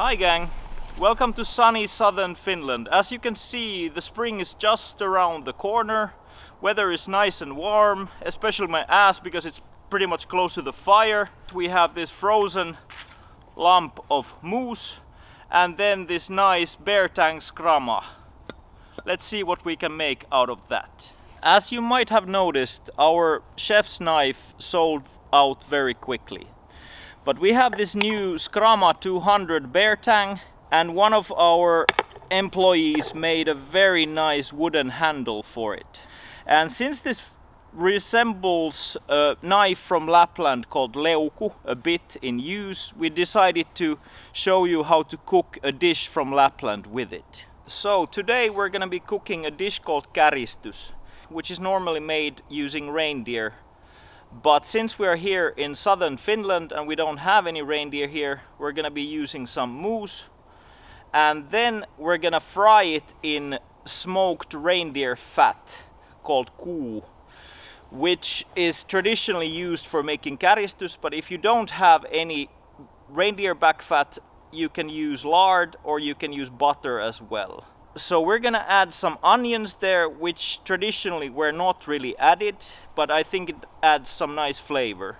Hi gang, welcome to sunny southern Finland. As you can see, the spring is just around the corner. Weather is nice and warm, especially my ass because it's pretty much close to the fire. We have this frozen lump of moose and then this nice bear tang skrama. Let's see what we can make out of that. As you might have noticed, our chef's knife sold out very quickly. But we have this new Skrama 200 bear tang, and one of our employees made a very nice wooden handle for it. And since this resembles a knife from Lapland called leuku a bit in use, we decided to show you how to cook a dish from Lapland with it. So today we're gonna be cooking a dish called käristys, which is normally made using reindeer. But since we're here in southern Finland and we don't have any reindeer here, we're gonna be using some moose. And then we're gonna fry it in smoked reindeer fat called kuu, which is traditionally used for making käristys. But if you don't have any reindeer back fat, you can use lard or you can use butter as well. So we're gonna add some onions there, which traditionally were not really added, but I think it adds some nice flavor.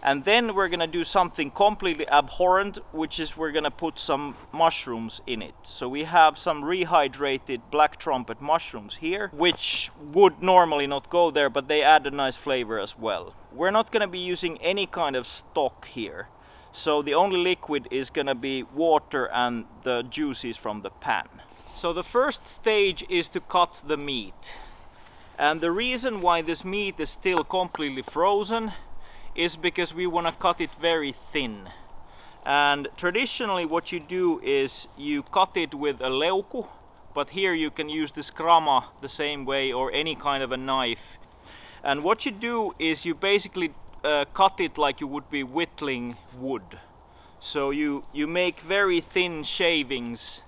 And then we're gonna do something completely abhorrent, which is we're gonna put some mushrooms in it. So we have some rehydrated black trumpet mushrooms here, which would normally not go there, but they add a nice flavor as well. We're not gonna be using any kind of stock here. So the only liquid is gonna be water and the juices from the pan. So the first stage is to cut the meat. And the reason why this meat is still completely frozen is because we want to cut it very thin. And traditionally what you do is you cut it with a leuku, but here you can use the skrama the same way or any kind of a knife. And what you do is you basically cut it like you would be whittling wood. So you make very thin shavings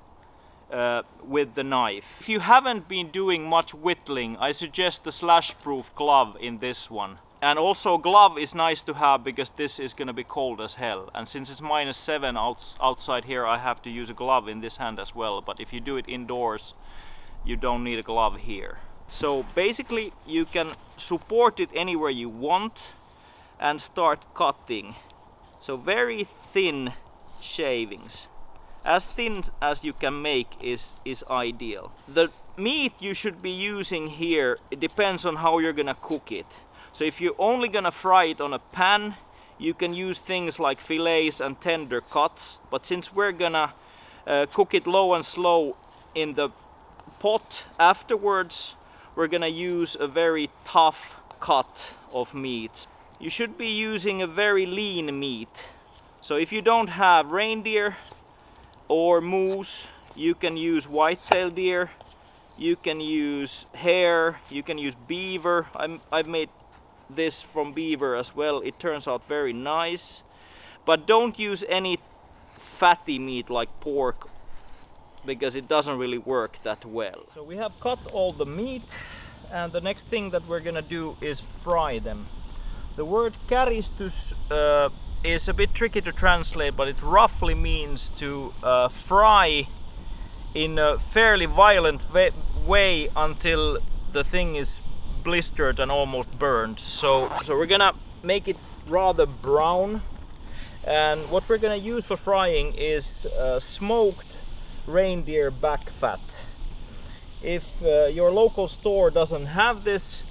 with the knife. If you haven't been doing much whittling, I suggest the slash-proof glove in this one. And also glove is nice to have because this is gonna be cold as hell. And since it's -7 outside here, I have to use a glove in this hand as well. But if you do it indoors, you don't need a glove here. So basically you can support it anywhere you want and start cutting. So very thin shavings. As thin as you can make is ideal. The meat you should be using here, it depends on how you're gonna cook it. So if you're only gonna fry it on a pan, you can use things like fillets and tender cuts. But since we're gonna cook it low and slow in the pot afterwards, we're gonna use a very tough cut of meat. You should be using a very lean meat. So if you don't have reindeer or moose, you can use white-tailed deer, you can use hare, you can use beaver. I've made this from beaver as well. It turns out very nice. But don't use any fatty meat like pork because it doesn't really work that well. So we have cut all the meat and the next thing that we're gonna do is fry them. The word käristys is a bit tricky to translate, but it roughly means to fry in a fairly violent way until the thing is blistered and almost burned. So we're gonna make it rather brown, and what we're gonna use for frying is smoked reindeer back fat. If your local store doesn't have this,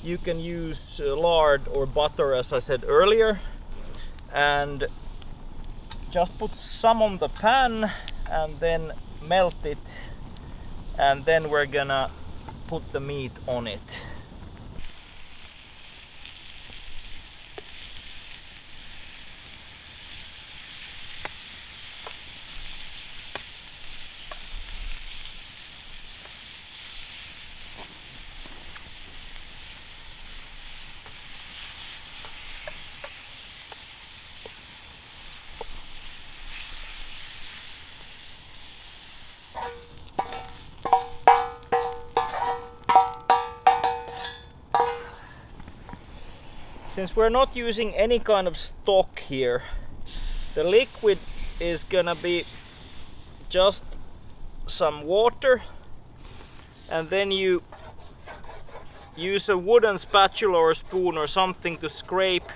you can use lard or butter, as I said earlier. And just put some on the pan and then melt it, and then we're gonna put the meat on it. Since we're not using any kind of stock here, the liquid is gonna be just some water, and then you use a wooden spatula or spoon or something to scrape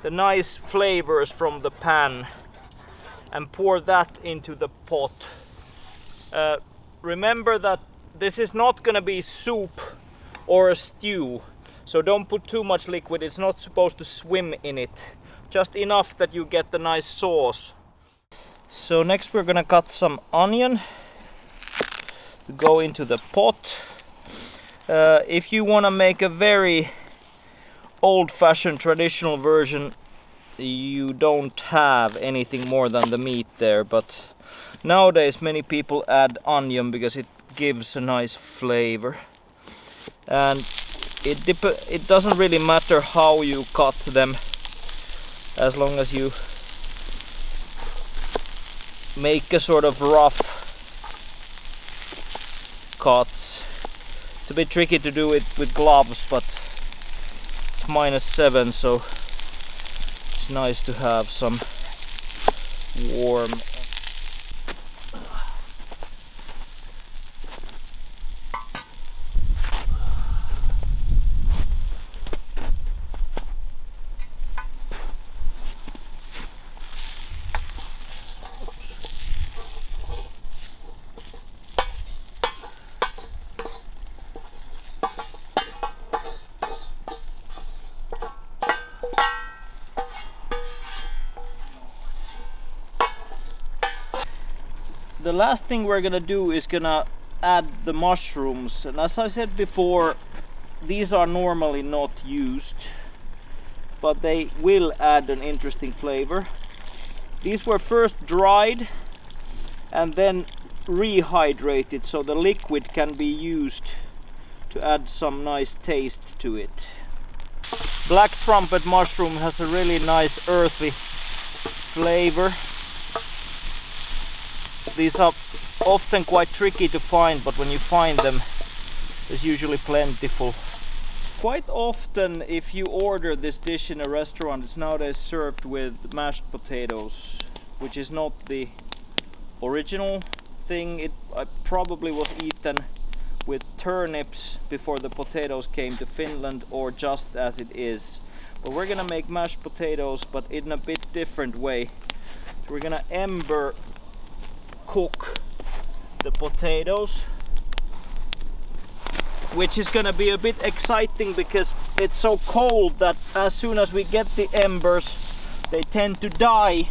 the nice flavors from the pan and pour that into the pot. Remember that this is not gonna be soup or a stew, so don't put too much liquid. It's not supposed to swim in it, just enough that you get the nice sauce. So next we're gonna cut some onion to go into the pot. If you want to make a very old-fashioned traditional version, you don't have anything more than the meat there, but nowadays many people add onion because it gives a nice flavor, and it doesn't really matter how you cut them, as long as you make a sort of rough cuts. It's a bit tricky to do it with gloves, but it's -7, so it's nice to have some warm. The last thing we're gonna do is gonna add the mushrooms, and as I said before, these are normally not used, but they will add an interesting flavor. These were first dried and then rehydrated, so the liquid can be used to add some nice taste to it. Black trumpet mushroom has a really nice earthy flavor. These are often quite tricky to find, but when you find them, there's usually plentiful. Quite often, if you order this dish in a restaurant, it's nowadays served with mashed potatoes, which is not the original thing. It probably was eaten with turnips before the potatoes came to Finland, or just as it is. But we're gonna make mashed potatoes, but in a bit different way. So we're gonna ember cook the potatoes, which is gonna be a bit exciting because it's so cold that as soon as we get the embers, they tend to die.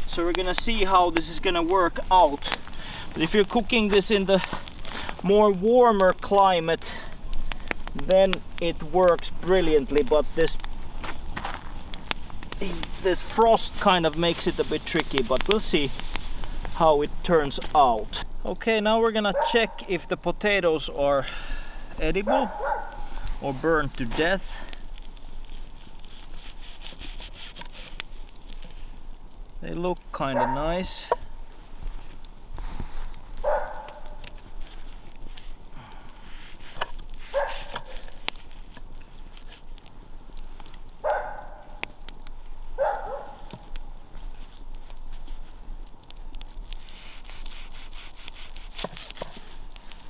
So we're gonna see how this is gonna work out. But if you're cooking this in the more warmer climate, then it works brilliantly, but this frost kind of makes it a bit tricky, but we'll see how it turns out. Okay, now we're gonna check if the potatoes are edible or burned to death. They look kind of nice.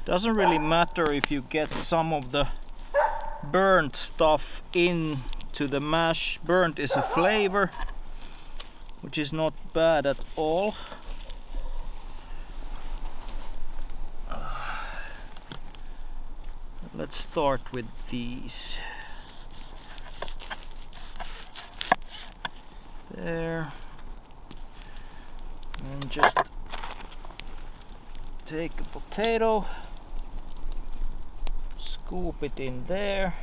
Doesn't really matter if you get some of the burnt stuff into the mash. Burnt is a flavor, which is not bad at all. Let's start with these. There. And just take a potato, scoop it in there.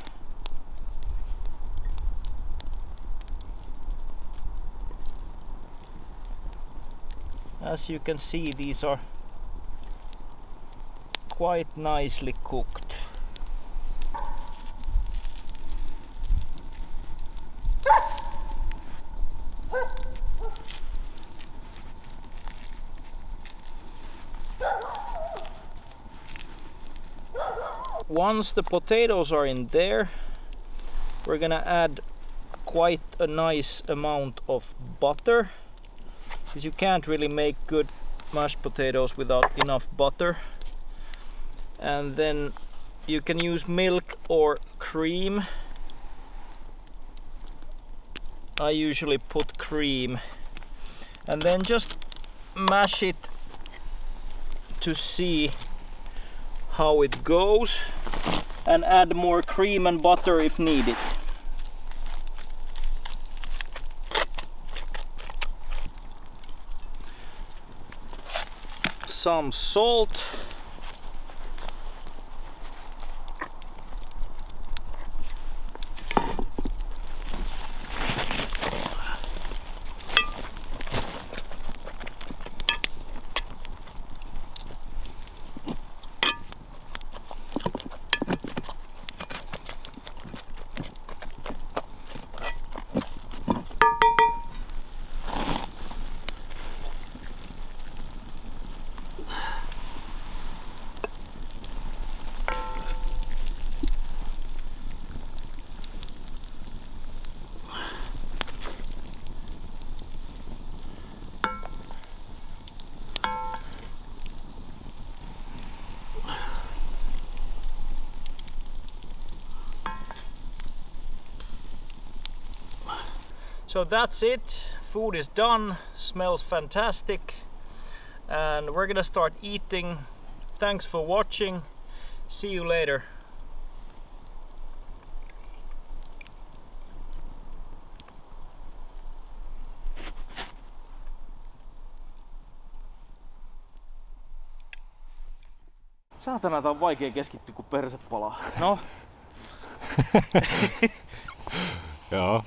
As you can see, these are quite nicely cooked. Once the potatoes are in there, we're gonna add quite a nice amount of butter, because you can't really make good mashed potatoes without enough butter. And then you can use milk or cream. I usually put cream. And then just mash it to see how it goes, and add more cream and butter if needed. Some salt. So that's it, food is done, smells fantastic, and we're gonna start eating. Thanks for watching, see you later. Saatana, tää on vaikea keskittyä kun perse palaa. No. Joo.